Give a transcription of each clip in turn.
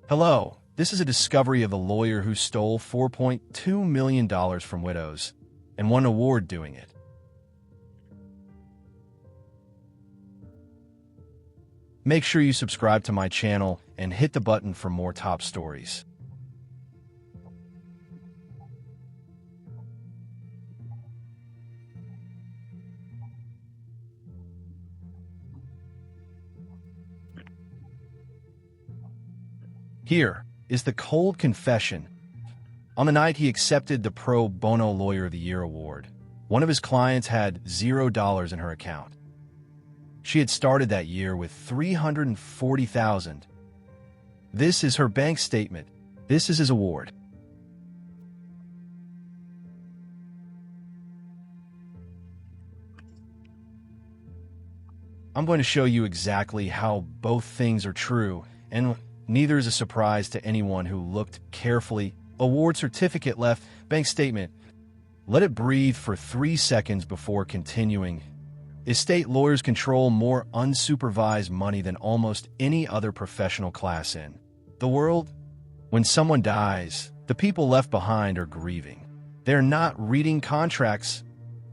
Hello, this is a discovery of the lawyer who stole $4.2 million from widows and won an award doing it. Make sure you subscribe to my channel and hit the button for more top stories. Here is the cold confession. On the night he accepted the Pro Bono Lawyer of the Year award, one of his clients had $0 in her account. She had started that year with $340,000. This is her bank statement. This is his award. I'm going to show you exactly how both things are true, and neither is a surprise to anyone who looked carefully. Award certificate left, bank statement. Let it breathe for 3 seconds before continuing. Estate lawyers control more unsupervised money than almost any other professional class in the world. When someone dies, the people left behind are grieving. They're not reading contracts.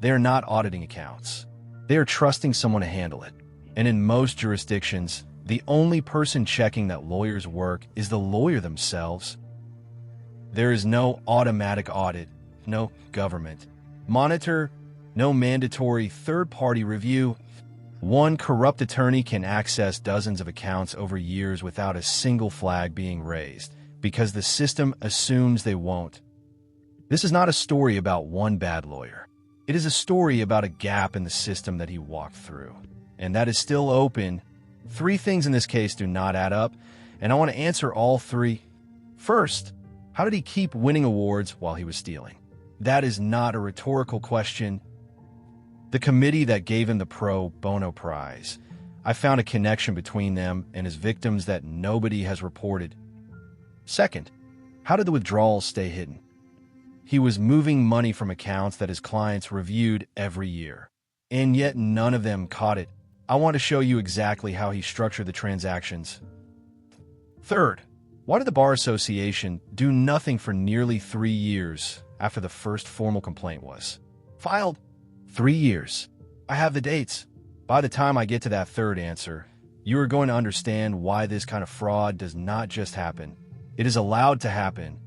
They're not auditing accounts. They are trusting someone to handle it. And in most jurisdictions, the only person checking that lawyers' work is the lawyer themselves. There is no automatic audit, no government monitor, no mandatory third-party review. One corrupt attorney can access dozens of accounts over years without a single flag being raised, because the system assumes they won't. This is not a story about one bad lawyer. It is a story about a gap in the system that he walked through, and that is still open. 3 things in this case do not add up, and I want to answer all 3. First, how did he keep winning awards while he was stealing? That is not a rhetorical question. The committee that gave him the Pro Bono Prize, I found a connection between them and his victims that nobody has reported. Second, how did the withdrawals stay hidden? He was moving money from accounts that his clients reviewed every year, and yet none of them caught it. I want to show you exactly how he structured the transactions. Third, why did the Bar Association do nothing for nearly 3 years after the first formal complaint was filed? 3 years. I have the dates. By the time I get to that third answer, you are going to understand why this kind of fraud does not just happen. It is allowed to happen.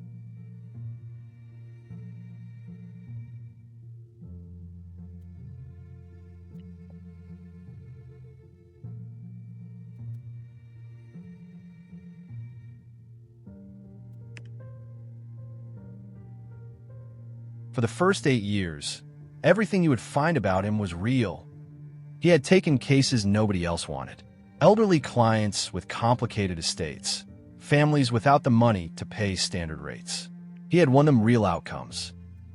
For the first 8 years, everything you would find about him was real. He had taken cases nobody else wanted. Elderly clients with complicated estates, families without the money to pay standard rates. He had won them real outcomes.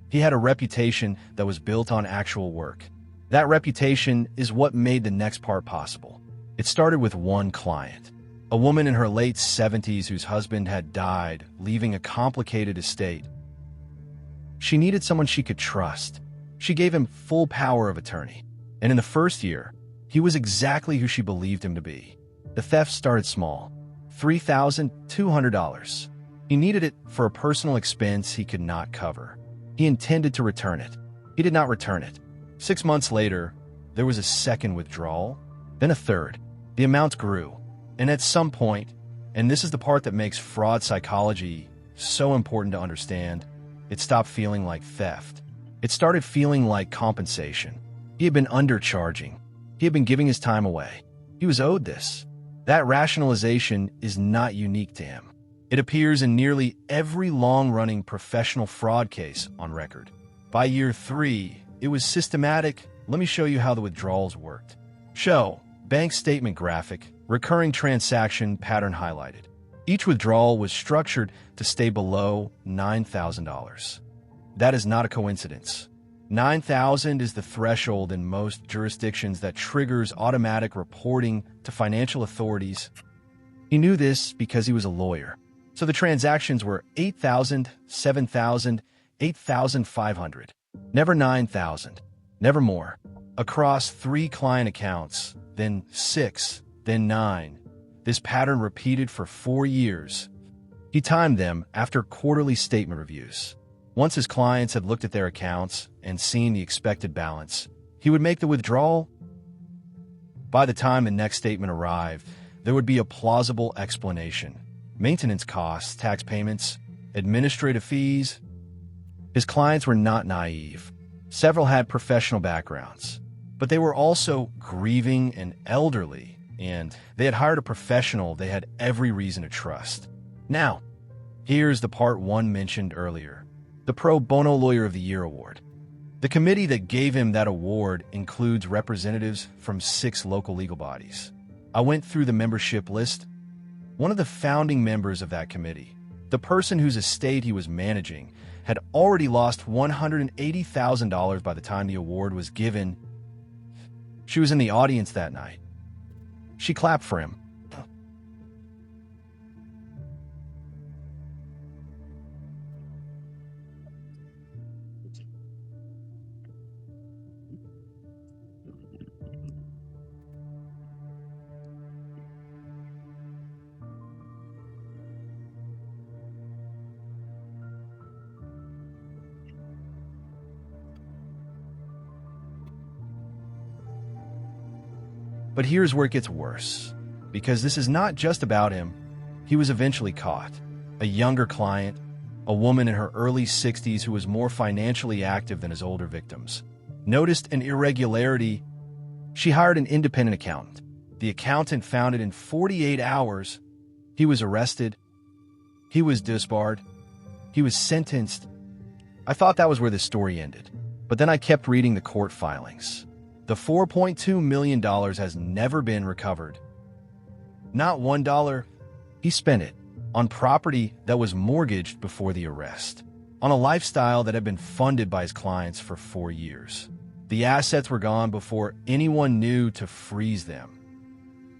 He had a reputation that was built on actual work. That reputation is what made the next part possible. It started with one client, a woman in her late 70s whose husband had died, leaving a complicated estate. She needed someone she could trust. She gave him full power of attorney. And in the first year, he was exactly who she believed him to be. The theft started small, $3,200. He needed it for a personal expense he could not cover. He intended to return it. He did not return it. 6 months later, there was a second withdrawal, then a third. The amount grew. And at some point, and this is the part that makes fraud psychology so important to understand, it stopped feeling like theft. It started feeling like compensation. He had been undercharging. He had been giving his time away. He was owed this. That rationalization is not unique to him. It appears in nearly every long-running professional fraud case on record. By year 3, it was systematic. Let me show you how the withdrawals worked. Show, bank statement graphic, recurring transaction pattern highlighted. Each withdrawal was structured to stay below $9,000. That is not a coincidence. $9,000 is the threshold in most jurisdictions that triggers automatic reporting to financial authorities. He knew this because he was a lawyer. So the transactions were $8,000, $7,000, $8,500. Never $9,000. Never more. Across 3 client accounts, then 6, then 9. This pattern repeated for 4 years. He timed them after quarterly statement reviews. Once his clients had looked at their accounts and seen the expected balance, he would make the withdrawal. By the time the next statement arrived, there would be a plausible explanation: maintenance costs, tax payments, administrative fees. His clients were not naive. Several had professional backgrounds, but they were also grieving and elderly, and they had hired a professional they had every reason to trust. Now, here's the part one mentioned earlier, the Pro Bono Lawyer of the Year Award. The committee that gave him that award includes representatives from 6 local legal bodies. I went through the membership list. One of the founding members of that committee, the person whose estate he was managing, had already lost $180,000 by the time the award was given. She was in the audience that night. She clapped for him. But here's where it gets worse, because this is not just about him. He was eventually caught. A younger client, a woman in her early 60s who was more financially active than his older victims, noticed an irregularity. She hired an independent accountant. The accountant found it in 48 hours. He was arrested. He was disbarred. He was sentenced. I thought that was where this story ended, but then I kept reading the court filings. The $4.2 million has never been recovered. Not $1. He spent it on property that was mortgaged before the arrest, on a lifestyle that had been funded by his clients for 4 years. The assets were gone before anyone knew to freeze them.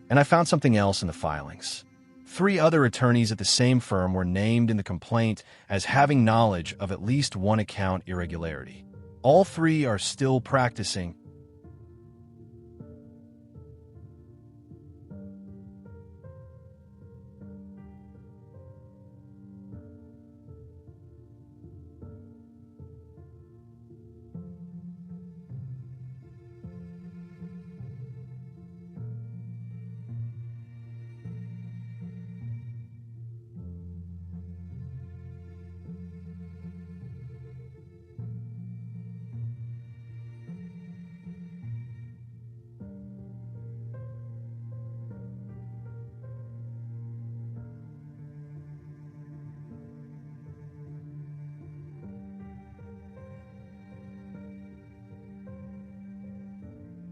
And I found something else in the filings. 3 other attorneys at the same firm were named in the complaint as having knowledge of at least one account irregularity. All 3 are still practicing.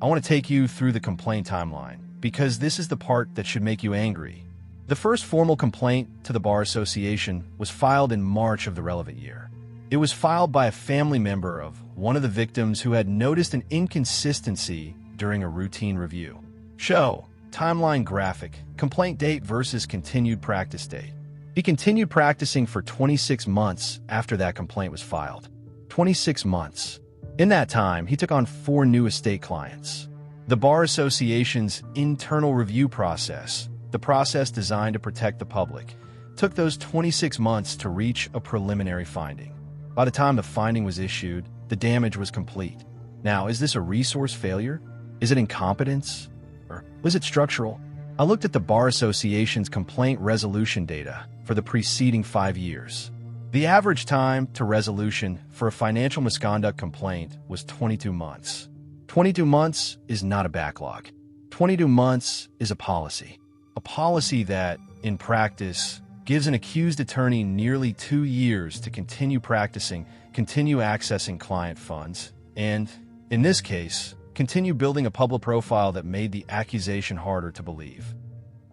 I want to take you through the complaint timeline, because this is the part that should make you angry. The first formal complaint to the Bar Association was filed in March of the relevant year. It was filed by a family member of one of the victims who had noticed an inconsistency during a routine review. Show, timeline graphic, complaint date versus continued practice date. He continued practicing for 26 months after that complaint was filed. 26 months. In that time, he took on 4 new estate clients. The Bar Association's internal review process, the process designed to protect the public, took those 26 months to reach a preliminary finding. By the time the finding was issued, the damage was complete. Now, is this a resource failure? Is it incompetence? Or was it structural? I looked at the Bar Association's complaint resolution data for the preceding 5 years. The average time to resolution for a financial misconduct complaint was 22 months. 22 months is not a backlog. 22 months is a policy. A policy that, in practice, gives an accused attorney nearly 2 years to continue practicing, continue accessing client funds, and, in this case, continue building a public profile that made the accusation harder to believe.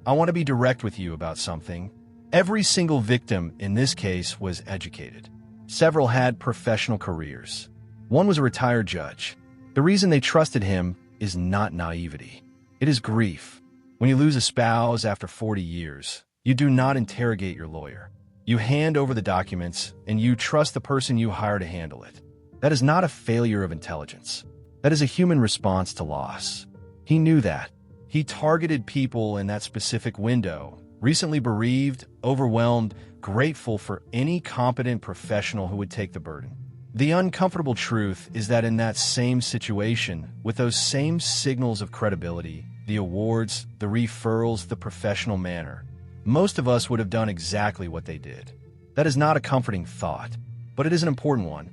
I want to be direct with you about something. Every single victim in this case was educated. Several had professional careers. One was a retired judge. The reason they trusted him is not naivety. It is grief. When you lose a spouse after 40 years, you do not interrogate your lawyer. You hand over the documents, and you trust the person you hire to handle it. That is not a failure of intelligence. That is a human response to loss. He knew that. He targeted people in that specific window: recently bereaved, overwhelmed, grateful for any competent professional who would take the burden. The uncomfortable truth is that in that same situation, with those same signals of credibility, the awards, the referrals, the professional manner, most of us would have done exactly what they did. That is not a comforting thought, but it is an important one.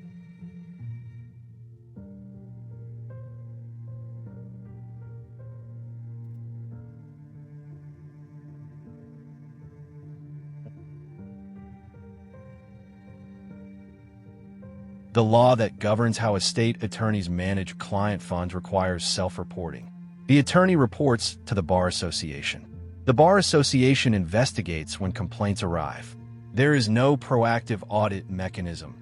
The law that governs how estate attorneys manage client funds requires self-reporting. The attorney reports to the Bar Association. The Bar Association investigates when complaints arrive. There is no proactive audit mechanism.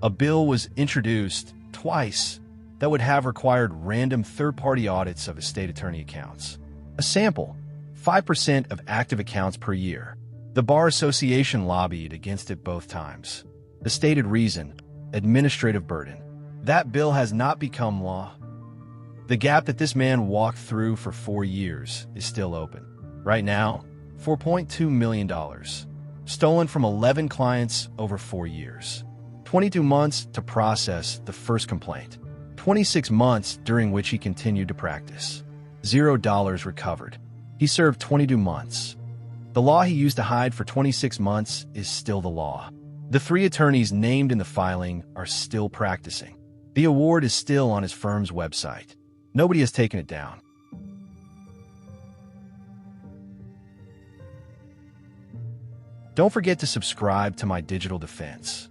A bill was introduced twice that would have required random third-party audits of estate attorney accounts. A sample, 5% of active accounts per year. The Bar Association lobbied against it both times. The stated reason: administrative burden. That bill has not become law. The gap that this man walked through for 4 years is still open. Right now, $4.2 million. Stolen from 11 clients over 4 years. 22 months to process the first complaint. 26 months during which he continued to practice. $0 recovered. He served 22 months. The law he used to hide for 26 months is still the law. The 3 attorneys named in the filing are still practicing. The award is still on his firm's website. Nobody has taken it down. Don't forget to subscribe to my digital defense.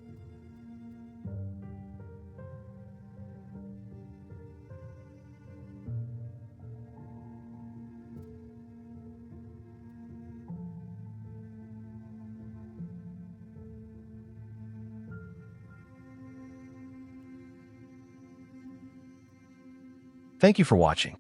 Thank you for watching.